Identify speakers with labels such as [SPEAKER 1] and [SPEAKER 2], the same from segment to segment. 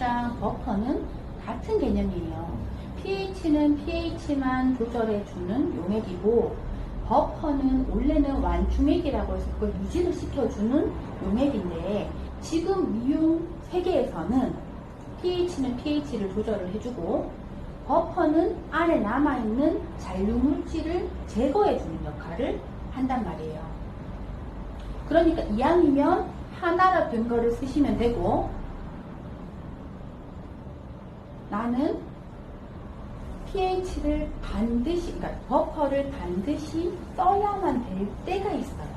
[SPEAKER 1] pH랑 버퍼는 같은 개념이에요. pH는 pH만 조절해주는 용액이고, 버퍼는 원래는 완충액이라고 해서 그걸 유지를 시켜주는 용액인데, 지금 미용 세계에서는 pH는 pH를 조절을 해주고, 버퍼는 안에 남아있는 잔류물질을 제거해주는 역할을 한단 말이에요. 그러니까 이왕이면 하나로 된 거를 쓰시면 되고, 나는 pH를 반드시, 그러니까 버퍼를 반드시 써야만 될 때가 있어요.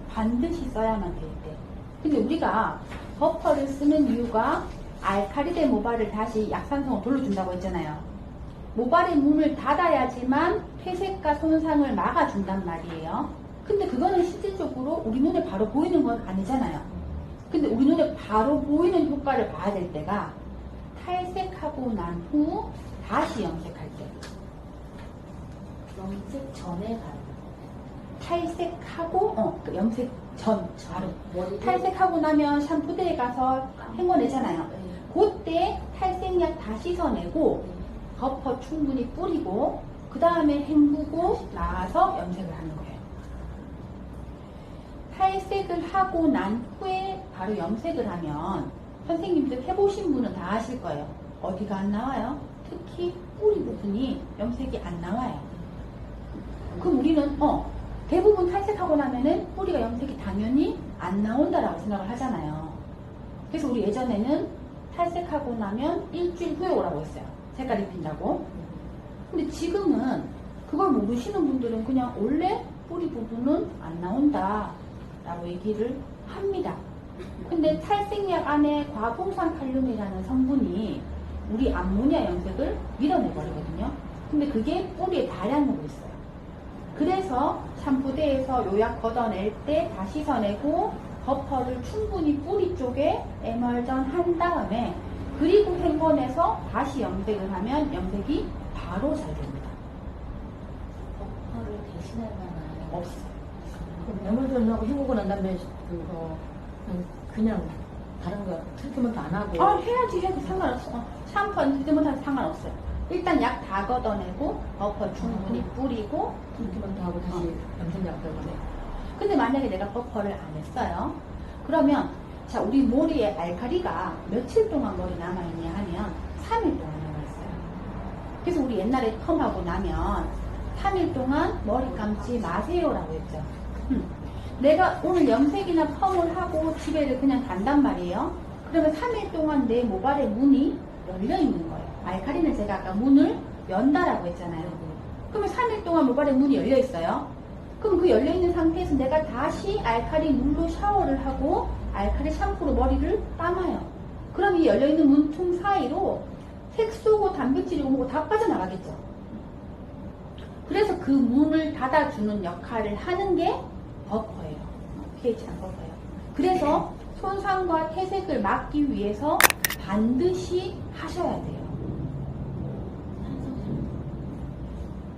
[SPEAKER 1] 반드시 써야만 될 때. 근데 우리가 버퍼를 쓰는 이유가 알카리대 모발을 다시 약산성을 돌려준다고 했잖아요. 모발의 문을 닫아야지만 퇴색과 손상을 막아준단 말이에요. 근데 그거는 실질적으로 우리 눈에 바로 보이는 건 아니잖아요. 근데 우리 눈에 바로 보이는 효과를 봐야 될 때가 탈색하고 난 후 다시 염색할 때.
[SPEAKER 2] 염색 전에 가요.
[SPEAKER 1] 탈색하고 염색 전 바로 탈색하고 나면 샴푸대에 가서 헹궈내잖아요. 그때 탈색약 다 씻어내고 버퍼 충분히 뿌리고 그 다음에 헹구고 나와서 염색을 하는 거예요. 탈색을 하고 난 후에 바로 염색을 하면 선생님들 해보신 분은 다 아실 거예요. 어디가 안 나와요? 특히 뿌리 부분이 염색이 안 나와요. 그럼 우리는 대부분 탈색하고 나면은 뿌리가 염색이 당연히 안 나온다라고 생각을 하잖아요. 그래서 우리 예전에는 탈색하고 나면 일주일 후에 오라고 했어요. 색깔 입힌다고. 근데 지금은 그걸 모르시는 분들은 그냥 원래 뿌리 부분은 안 나온다 라고 얘기를 합니다. 근데 탈색약 안에 과봉산칼륨이라는 성분이 우리 암모니아 염색을 밀어내버리거든요. 근데 그게 뿌리에 다량으로 있어요. 그래서 샴푸대에서 요약 걷어낼 때 다 씻어내고 버퍼를 충분히 뿌리 쪽에 에멀전 한 다음에 그리고 헹궈내서 다시 염색을 하면 염색이 바로 잘 됩니다.
[SPEAKER 2] 버퍼를 대신할 만한
[SPEAKER 1] 없어요.
[SPEAKER 3] 에멀전하고 헹구고 난 다음에 그냥 다른 거 트리트먼트 안 하고
[SPEAKER 1] 해야지 해도 상관없어. 샴푸는 트리트먼트는 상관없어요. 일단 약 다 걷어내고 버퍼 충분히 뿌리고
[SPEAKER 3] 트리트먼트 하고 다시 염색약 들어가네.
[SPEAKER 1] 근데 만약에 내가 버퍼를 안 했어요. 그러면 자 우리 머리에 알칼리가 며칠 동안 머리 남아있냐 하면 3일 동안 남아있어요. 그래서 우리 옛날에 펌하고 나면 3일 동안 머리 감지 마세요라고 했죠. 내가 오늘 염색이나 펌을 하고 집에를 그냥 간단 말이에요. 그러면 3일 동안 내 모발의 문이 열려있는 거예요. 알칼리는 제가 아까 문을 연다라고 했잖아요. 그러면 3일 동안 모발의 문이 열려있어요. 그럼 그 열려있는 상태에서 내가 다시 알칼리 물로 샤워를 하고 알칼리 샴푸로 머리를 감아요. 그럼 이 열려있는 문틈 사이로 색소고 단백질이고 뭐고 다 빠져나가겠죠. 그래서 그 문을 닫아주는 역할을 하는 게 버퍼예요. pH랑 버퍼예요. 그래서 손상과 퇴색을 막기 위해서 반드시 하셔야 돼요.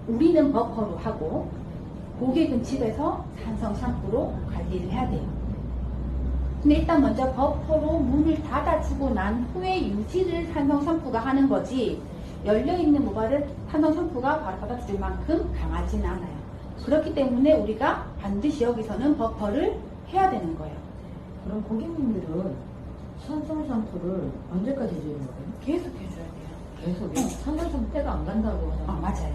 [SPEAKER 1] 우리는 버퍼로 하고 고객은 집에서 산성 샴푸로 관리를 해야 돼요. 근데 일단 먼저 버퍼로 문을 닫아주고 난 후에 유지를 산성 샴푸가 하는 거지 열려있는 모발을 산성 샴푸가 바로 닫아줄 만큼 강하지는 않아요. 그렇기 때문에 우리가 반드시 여기서는 버퍼를 해야 되는 거예요.
[SPEAKER 3] 그럼 고객님들은 산성 샴푸를 언제까지 해주는 거예요?
[SPEAKER 1] 계속 해줘야 돼요.
[SPEAKER 3] 계속 산성 샴푸 때가 안 간다고 하잖아요.
[SPEAKER 1] 맞아요.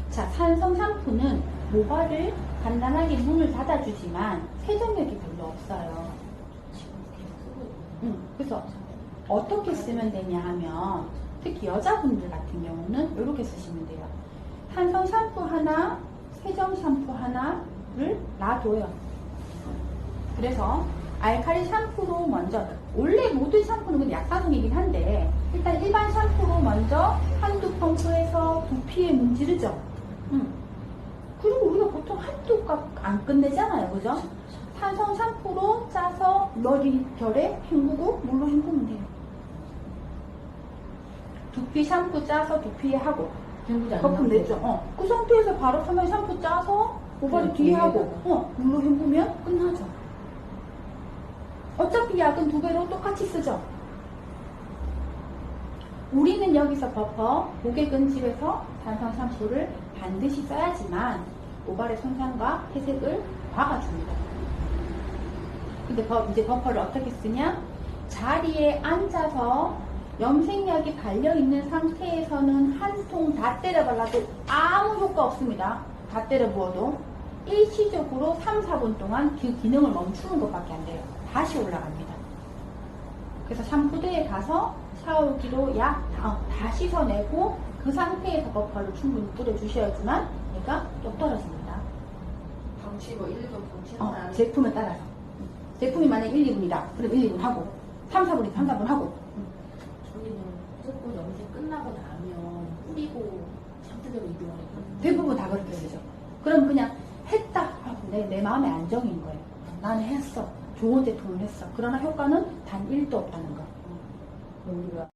[SPEAKER 1] 자, 산성 샴푸는 모발을 간단하게 문을 닫아주지만 세정력이 별로 없어요. 그래서 어떻게 쓰면 되냐 하면 특히 여자분들 같은 경우는 이렇게 쓰시면 돼요. 산성 샴푸 하나, 세정 샴푸 하나를 놔둬요. 그래서 알칼리 샴푸로 먼저, 원래 모든 샴푸는 근데 약산성이긴 한데 일단 일반 샴푸로 먼저 한두 펌프해서 두피에 문지르죠. 그리고 우리가 보통 한두 값 안 끝내잖아요. 그죠? 산성 샴푸로 짜서 머리결에 헹구고 물로 헹구면 돼요. 두피 샴푸 짜서 두피에 하고 거품 냈죠. 그 상태에서 바로 산성 샴푸 짜서 모발이 뒤에 하고 물로 헹구면 끝나죠. 어차피 약은 두 배로 똑같이 쓰죠. 우리는 여기서 버퍼, 고객은 집에서 산성 샴푸를 반드시 써야지만 모발의 손상과 회색을 막아줍니다. 근데 이제 버퍼를 어떻게 쓰냐? 자리에 앉아서 염색약이 발려있는 상태에서는 한 통 다 때려 발라도 아무 효과 없습니다. 다 때려 부어도 일시적으로 3, 4분 동안 그 기능을 멈추는 것밖에 안 돼요. 다시 올라갑니다. 그래서 샴푸대에 가서 샤워기로 약 다 씻어내고 그 상태에서 버퍼를 충분히 뿌려주셔야지만 얘가 또 떨어집니다.
[SPEAKER 2] 방치 뭐 1, 2분 방치는 건 아니고
[SPEAKER 1] 제품에 따라서. 제품이 만약 1, 2분이다. 그럼 1, 2분 하고 3, 4분이 3, 4분 하고
[SPEAKER 2] 저희는 무조건 염색 끝나고 나면 뿌리고 샴푸대로 이동하니까
[SPEAKER 1] 대부분 다 그렇게 되죠. 그럼 그냥 했다. 내 마음의 안정인 거예요. 나는 했어. 좋은 제품을 했어. 그러나 효과는 단 1도 없다는 거.
[SPEAKER 3] 우리가